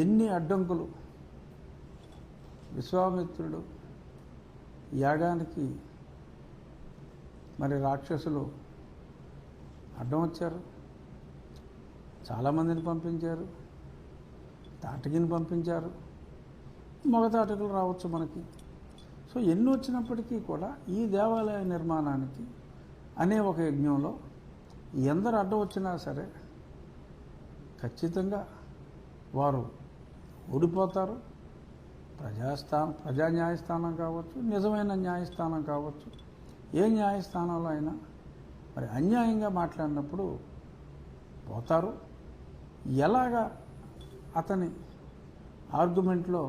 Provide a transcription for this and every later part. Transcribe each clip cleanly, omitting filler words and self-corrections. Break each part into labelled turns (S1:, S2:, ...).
S1: ఎన్ని అడ్డంకులు. విశ్వామిత్రుడు యాగానికి మరి రాక్షసులు అడ్డం వచ్చారు, చాలామందిని పంపించారు, తాటకిని పంపించారు, మగ తాటకులు రావచ్చు మనకి. సో ఎన్ని వచ్చినప్పటికీ కూడా ఈ దేవాలయ నిర్మాణానికి అనే ఒక యజ్ఞంలో ఎందరు అడ్డం వచ్చినా సరే ఖచ్చితంగా వారు ఓడిపోతారు. ప్రజా న్యాయస్థానం కావచ్చు, నిజమైన న్యాయస్థానం కావచ్చు, ఏ న్యాయస్థానంలో అయినా మరి అన్యాయంగా మాట్లాడినప్పుడు పోతారు. ఎలాగా అతని ఆర్గ్యుమెంట్లో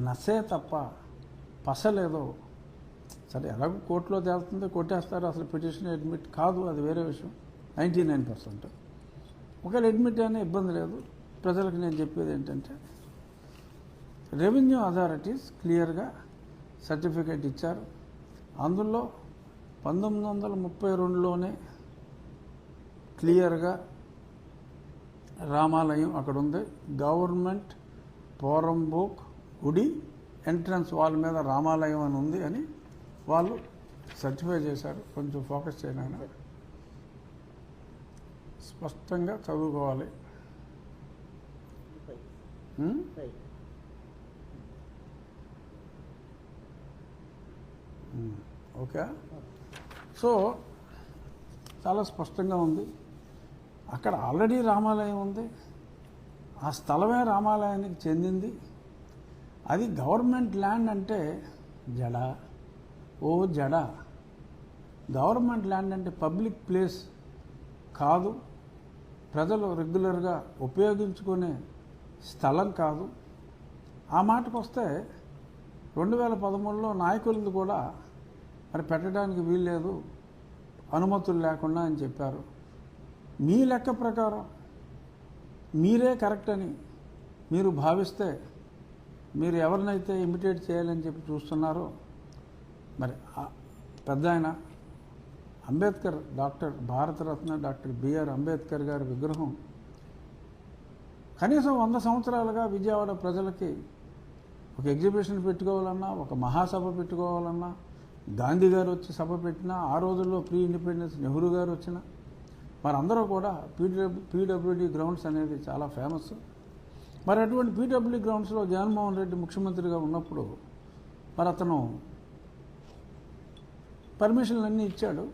S1: నసే తప్ప పసలేదో సరే, ఎలాగో కోర్టులో తేలుతుందో కొట్టేస్తారు. అసలు పిటిషన్ అడ్మిట్ కాదు, అది వేరే విషయం. 99%. ఒకవేళ అడ్మిట్ అయినా ఇబ్బంది లేదు. ప్రజలకు నేను చెప్పేది ఏంటంటే, రెవెన్యూ అథారిటీస్ క్లియర్గా సర్టిఫికేట్ ఇచ్చారు. అందులో 1932లోనే క్లియర్గా రామాలయం అక్కడ ఉంది. గవర్నమెంట్ పోరంబోక్ గుడి ఎంట్రన్స్ వాల్ మీద రామాలయం అని ఉంది అని వాళ్ళు సర్టిఫై చేశారు. కొంచెం ఫోకస్ చేయనైనా స్పష్టంగా చదువుకోవాలి. ఓకే, సో చాలా స్పష్టంగా ఉంది. అక్కడ ఆల్రెడీ రామాలయం ఉంది. ఆ స్థలమే రామాలయానికి చెందింది. అది గవర్నమెంట్ ల్యాండ్ అంటే జడ, ఓ జడ. గవర్నమెంట్ ల్యాండ్ అంటే పబ్లిక్ ప్లేస్ కాదు, ప్రజలు రెగ్యులర్గా ఉపయోగించుకునే స్థలం కాదు. ఆ మాటకు వస్తే 2013లో నాయకులది కూడా మరి పెట్టడానికి వీల్లేదు, అనుమతులు లేకుండా అని చెప్పారు. మీ లెక్క ప్రకారం మీరే కరెక్ట్ అని మీరు భావిస్తే మీరు ఎవరినైతే ఇమిటేట్ చేయాలని చెప్పి చూస్తున్నారో, మరి పెద్ద ఆయన Ambedkar, doctor Bharat Ratna doctor B R Ambedkar గారి విగ్రహం కనీసం 100 సంవత్సరాలుగా విజయవాడ ప్రజలకి ఒక ఎగ్జిబిషన్ పెట్టుకోవాలన్నా, ఒక మహాసభ పెట్టుకోవాలన్నా, గాంధీ గారు వచ్చి సభ పెట్టినా, ఆ రోజుల్లో ప్రీ ఇండిపెండెన్స్ నెహ్రూ గారు వచ్చినా, మరి అందరూ కూడా పీడబ్ల్యూడీ గ్రౌండ్స్ అనేది చాలా ఫేమస్. మరి అటువంటి పీడబ్ల్యూడీ గ్రౌండ్స్లో జగన్మోహన్ రెడ్డి ముఖ్యమంత్రిగా ఉన్నప్పుడు మరి అతను పర్మిషన్లు అన్నీ ఇచ్చాడు,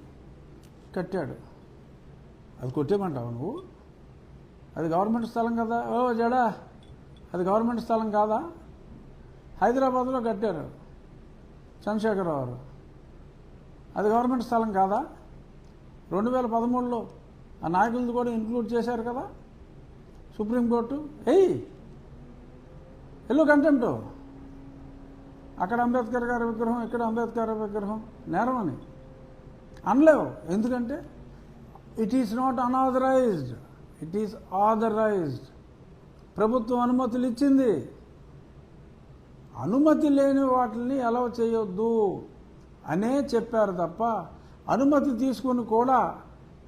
S1: కట్టాడు. అది కొట్టేమంటావు నువ్వు? అది గవర్నమెంట్ స్థలం కదా. ఓ జడా, అది గవర్నమెంట్ స్థలం కాదా? హైదరాబాద్లో కట్టారు చంద్రశేఖరరావు గారు, అది గవర్నమెంట్ స్థలం కాదా? 2013లో ఆ నాయకులది కూడా ఇంక్లూడ్ చేశారు కదా సుప్రీంకోర్టు. ఎల్లు కంటెంప్ట్. అక్కడ అంబేద్కర్ గారి విగ్రహం, ఇక్కడ అంబేద్కర్ విగ్రహం నేరం అని అనలేవు. ఎందుకంటే it is not unauthorised, it is authorised. ప్రభుత్వం అనుమతులు ఇచ్చింది. అనుమతి లేని వాటిని అలౌ చేయొద్దు అనే చెప్పారు తప్ప అనుమతి తీసుకుని కూడా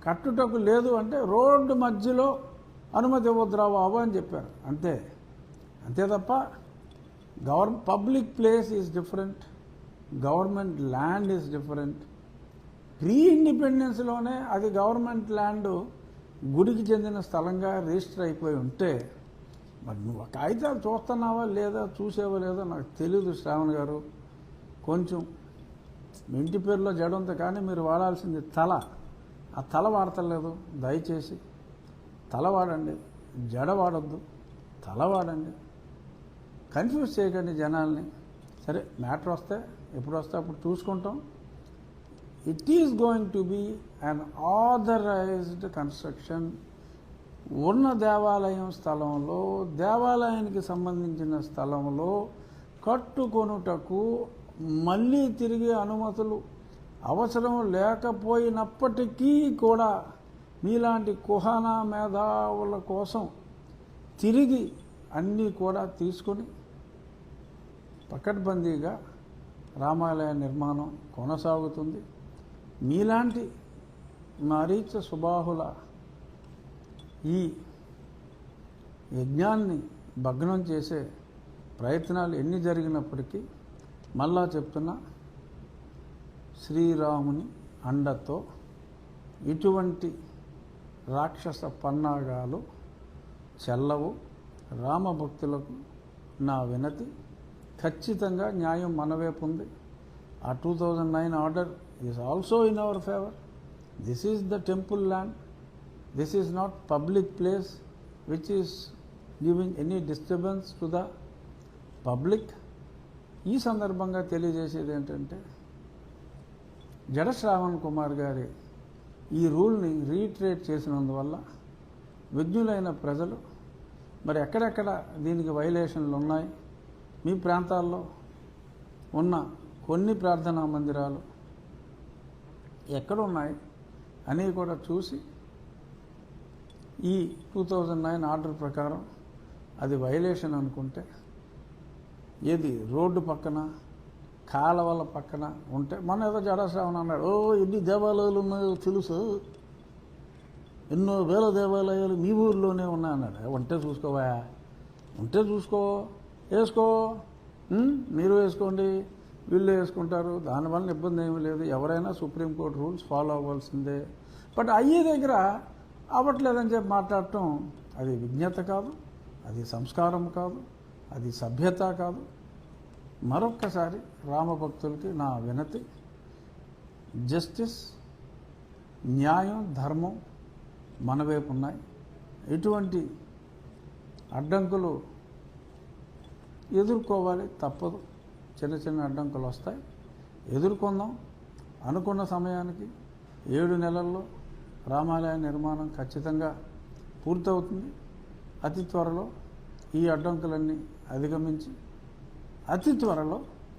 S1: కట్టుటకు లేదు అంటే రోడ్డు మధ్యలో అనుమతి ఇవ్వద్దురా బాబు అని చెప్పారు. అంతే తప్ప public place is different, government land is different. Pre ఇండిపెండెన్స్లోనే అది గవర్నమెంట్ ల్యాండ్ గుడికి చెందిన స్థలంగా రిజిస్టర్ అయిపోయి ఉంటే మరి నువ్వు కాగితాలు చూస్తున్నావా లేదా, చూసేవా లేదో నాకు తెలియదు. శ్రావణ్ గారు, కొంచెం మీ ఇంటి పేరులో జడ ఉంది కానీ మీరు వాడాల్సింది తల. ఆ తల వాడతలేదు. దయచేసి తల వాడండి, జడ వాడద్దు, తల వాడండి. కన్ఫ్యూజ్ చేయకండి జనాల్ని. సరే, మ్యాటర్ వస్తే ఎప్పుడు వస్తే అప్పుడు చూసుకుంటాం. It is going to be unauthorised construction. ఉన్న దేవాలయం స్థలంలో, దేవాలయానికి సంబంధించిన స్థలంలో కట్టుకొనుటకు మళ్ళీ తిరిగి అనుమతులు అవసరం లేకపోయినప్పటికీ కూడా మీలాంటి కుహానా మేధావుల కోసం తిరిగి అన్నీ కూడా తీసుకొని పకడ్బందీగా రామాలయ నిర్మాణం కొనసాగుతుంది. మీలాంటి మరీచ సుబాహుల ఈ యజ్ఞాన్ని భగ్నం చేసే ప్రయత్నాలు ఎన్ని జరిగినప్పటికీ మళ్ళా చెప్తున్నా, శ్రీరాముని అండతో ఇటువంటి రాక్షస పన్నాగాలు చెల్లవు. రామభక్తులకు నా వినతి, ఖచ్చితంగా న్యాయం మన వైపు ఉంది. ఆ 2009 order is also in our favour. This is the temple land. This is not public place which is giving any disturbance to the public. ఈ సందర్భంగా తెలియజేసేది ఏంటంటే, జడ శ్రావణ్ కుమార్ గారి ఈ రూల్ని రీట్రేట్ చేసినందువల్ల విజ్ఞులైన ప్రజలు మరి ఎక్కడెక్కడ దీనికి వైలేషన్లు ఉన్నాయి, మీ ప్రాంతాల్లో ఉన్న కొన్ని ప్రార్థనా మందిరాలు ఎక్కడున్నాయి అని కూడా చూసి ఈ 2009 ఆర్డర్ ప్రకారం అది వైలేషన్ అనుకుంటే, ఏది రోడ్డు పక్కన కాలవల పక్కన ఉంటే, మొన్న ఏదో జడశ్రావణ అన్నాడు, ఎన్ని దేవాలయాలు ఉన్నాయో తెలుసు, ఎన్నో వేల దేవాలయాలు మీ ఊరిలోనే ఉన్నాయి అన్నాడు. ఉంటే చూసుకోవా, ఉంటే చూసుకో, వేసుకో, మీరు వేసుకోండి, వీళ్ళు వేసుకుంటారు, దానివల్ల ఇబ్బంది ఏమీ లేదు. ఎవరైనా సుప్రీంకోర్టు రూల్స్ ఫాలో అవ్వాల్సిందే. బట్ అయ్యే దగ్గర అవ్వట్లేదని చెప్పి మాట్లాడటం అది విజ్ఞత కాదు, అది సంస్కారం కాదు, అది సభ్యత కాదు. మరొక్కసారి రామభక్తులకి నా వినతి, జస్టిస్, న్యాయం, ధర్మం మన వైపు ఉన్నాయి. ఇటువంటి అడ్డంకులు ఎదుర్కోవాలి, తప్పదు. చిన్న చిన్న అడ్డంకులు వస్తాయి, ఎదుర్కొందాం. అనుకున్న సమయానికి 7 నెలల్లో రామాలయ నిర్మాణం ఖచ్చితంగా పూర్తవుతుంది. అతి త్వరలో ఈ అడ్డంకులన్నీ అధిగమించి అతి త్వరలో